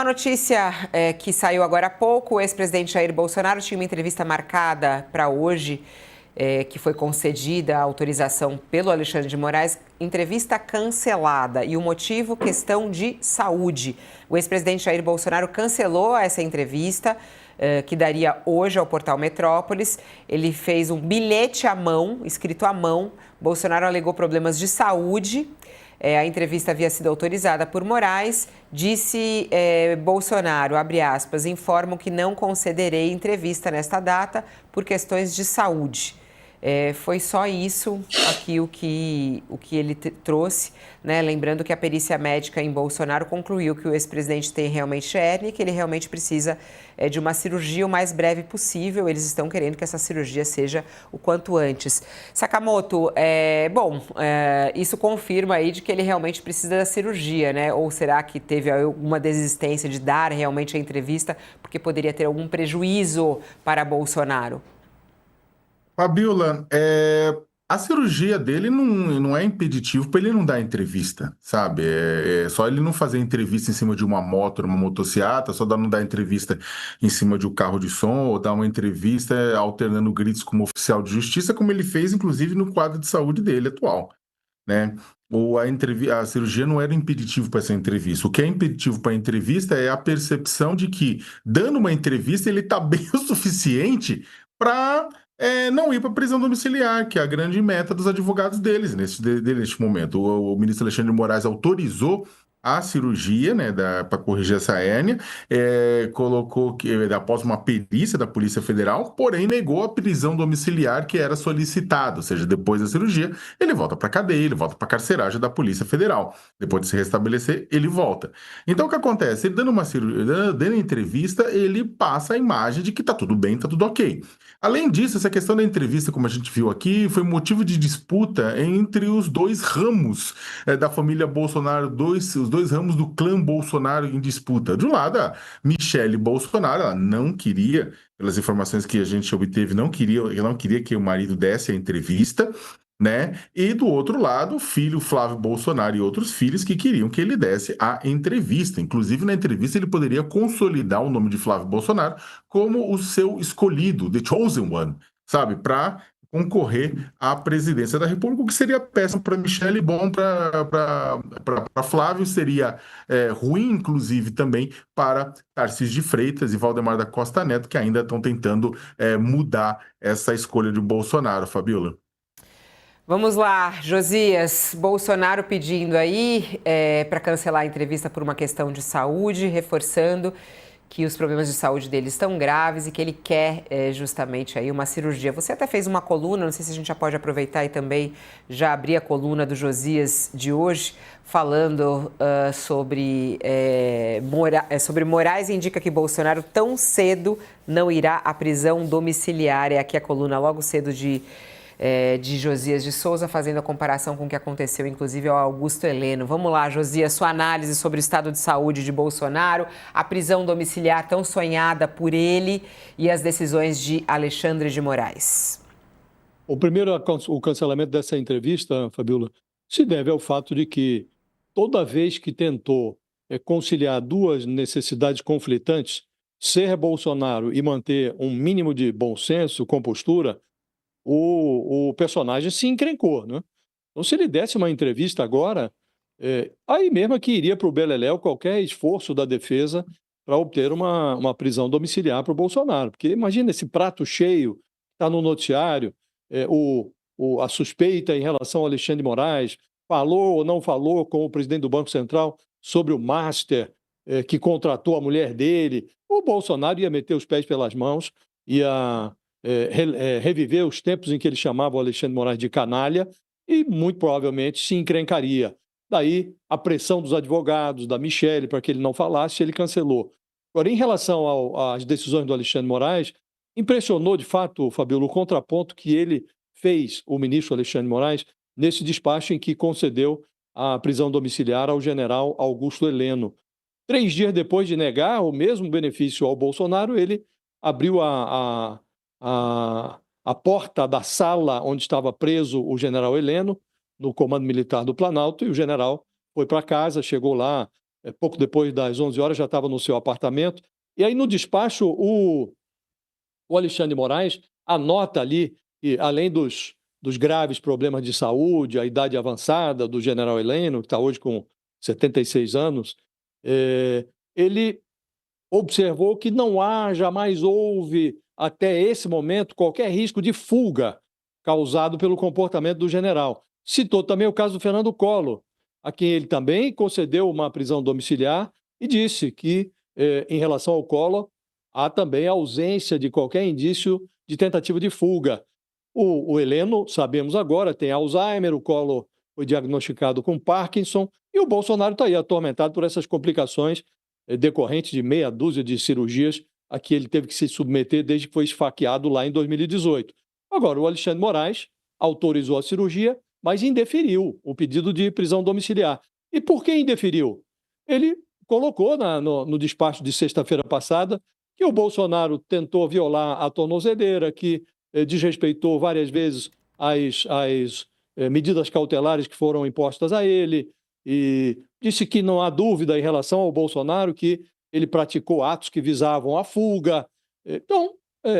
A notícia que saiu agora há pouco, o ex-presidente Jair Bolsonaro tinha uma entrevista marcada para hoje, que foi concedida a autorização pelo Alexandre de Moraes, entrevista cancelada. E o motivo, questão de saúde. O ex-presidente Jair Bolsonaro cancelou essa entrevista, que daria hoje ao portal Metrópolis. Ele fez um bilhete à mão, escrito à mão. Bolsonaro alegou problemas de saúde. A entrevista havia sido autorizada por Moraes. Disse Bolsonaro, abre aspas, informam que não concederei entrevista nesta data por questões de saúde. Foi só isso aqui o que ele trouxe, né? Lembrando que a perícia médica em Bolsonaro concluiu que o ex-presidente tem realmente hérnia e que ele realmente precisa de uma cirurgia o mais breve possível. Eles estão querendo que essa cirurgia seja o quanto antes. Sakamoto, isso confirma aí de que ele realmente precisa da cirurgia, né? Ou será que teve alguma desistência de dar realmente a entrevista porque poderia ter algum prejuízo para Bolsonaro? Fabiola, a cirurgia dele não é impeditivo para ele não dar entrevista, sabe? É só ele não fazer entrevista em cima de uma moto, uma motociata, só não dar entrevista em cima de um carro de som, ou dar uma entrevista alternando gritos como oficial de justiça, como ele fez, inclusive, no quadro de saúde dele atual, né? Ou a cirurgia não era impeditivo para essa entrevista. O que é impeditivo para a entrevista é a percepção de que, dando uma entrevista, ele está bem o suficiente para não ir para prisão domiciliar, que é a grande meta dos advogados deles neste momento. O ministro Alexandre de Moraes autorizou a cirurgia, né, para corrigir essa hérnia, colocou que após uma perícia da Polícia Federal, porém negou a prisão domiciliar que era solicitada, ou seja, depois da cirurgia, ele volta para a cadeia, ele volta para a carceragem da Polícia Federal. Depois de se restabelecer, ele volta. Então, o que acontece? Ele dando uma cirurgia, dando entrevista, ele passa a imagem de que tá tudo bem, tá tudo ok. Além disso, essa questão da entrevista, como a gente viu aqui, foi motivo de disputa entre os dois ramos da família Bolsonaro, os dois ramos do clã Bolsonaro em disputa. De um lado, a Michele Bolsonaro, ela não queria, pelas informações que a gente obteve, não queria que o marido desse a entrevista, né? E do outro lado, o filho Flávio Bolsonaro e outros filhos que queriam que ele desse a entrevista. Inclusive, na entrevista, ele poderia consolidar o nome de Flávio Bolsonaro como o seu escolhido, the chosen one, sabe? Para concorrer à presidência da República, o que seria péssimo para Michele e bom para Flávio, seria ruim, inclusive, também para Tarcísio de Freitas e Valdemar da Costa Neto, que ainda estão tentando mudar essa escolha de Bolsonaro, Fabiola. Vamos lá, Josias. Bolsonaro pedindo aí para cancelar a entrevista por uma questão de saúde, reforçando que os problemas de saúde dele estão graves e que ele quer justamente aí uma cirurgia. Você até fez uma coluna, não sei se a gente já pode aproveitar e também já abrir a coluna do Josias de hoje, falando sobre Moraes indica que Bolsonaro tão cedo não irá à prisão domiciliar. É aqui a coluna logo cedo de Josias de Souza, fazendo a comparação com o que aconteceu, inclusive, ao Augusto Heleno. Vamos lá, Josias, sua análise sobre o estado de saúde de Bolsonaro, a prisão domiciliar tão sonhada por ele e as decisões de Alexandre de Moraes. O primeiro, o cancelamento dessa entrevista, Fabiola, se deve ao fato de que toda vez que tentou conciliar duas necessidades conflitantes, ser Bolsonaro e manter um mínimo de bom senso, compostura, o personagem se encrencou, né? Então, se ele desse uma entrevista agora, aí mesmo que iria para o beleléu qualquer esforço da defesa para obter uma prisão domiciliar para o Bolsonaro. Porque imagina esse prato cheio, está no noticiário, a suspeita em relação ao Alexandre de Moraes, falou ou não falou com o presidente do Banco Central sobre o Master que contratou a mulher dele. O Bolsonaro ia meter os pés pelas mãos, ia reviver os tempos em que ele chamava o Alexandre de Moraes de canalha e, muito provavelmente, se encrencaria. Daí, a pressão dos advogados, da Michele, para que ele não falasse, ele cancelou. Agora, em relação às decisões do Alexandre de Moraes, impressionou, de fato, Fabiola, o contraponto que ele fez, o ministro Alexandre de Moraes, nesse despacho em que concedeu a prisão domiciliar ao general Augusto Heleno. 3 dias depois de negar o mesmo benefício ao Bolsonaro, ele abriu a porta da sala onde estava preso o general Heleno, no Comando Militar do Planalto, e o general foi para casa, chegou lá, pouco depois das 11 horas já estava no seu apartamento. E aí, no despacho, o Alexandre de Moraes anota ali que, além dos graves problemas de saúde, a idade avançada do general Heleno, que está hoje com 76 anos, ele observou que jamais houve, até esse momento, qualquer risco de fuga causado pelo comportamento do general. Citou também o caso do Fernando Collor, a quem ele também concedeu uma prisão domiciliar e disse que, em relação ao Collor, há também a ausência de qualquer indício de tentativa de fuga. O Heleno, sabemos agora, tem Alzheimer, o Collor foi diagnosticado com Parkinson e o Bolsonaro está aí atormentado por essas complicações decorrentes de meia dúzia de cirurgias a que ele teve que se submeter desde que foi esfaqueado lá em 2018. Agora, o Alexandre de Moraes autorizou a cirurgia, mas indeferiu o pedido de prisão domiciliar. E por que indeferiu? Ele colocou no despacho de sexta-feira passada que o Bolsonaro tentou violar a tornozeleira, que desrespeitou várias vezes as medidas cautelares que foram impostas a ele, e disse que não há dúvida em relação ao Bolsonaro que ele praticou atos que visavam a fuga. Então,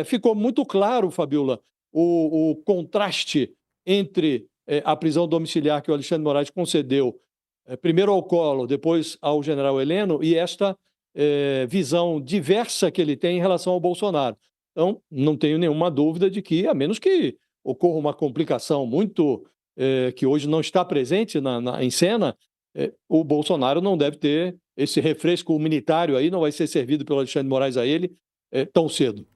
ficou muito claro, Fabiola, o contraste entre a prisão domiciliar que o Alexandre de Moraes concedeu primeiro ao Collor, depois ao general Heleno, e esta visão diversa que ele tem em relação ao Bolsonaro. Então, não tenho nenhuma dúvida de que, a menos que ocorra uma complicação muito que hoje não está presente em cena, o Bolsonaro não deve ter esse refresco humanitário aí, não vai ser servido pelo Alexandre de Moraes a ele tão cedo.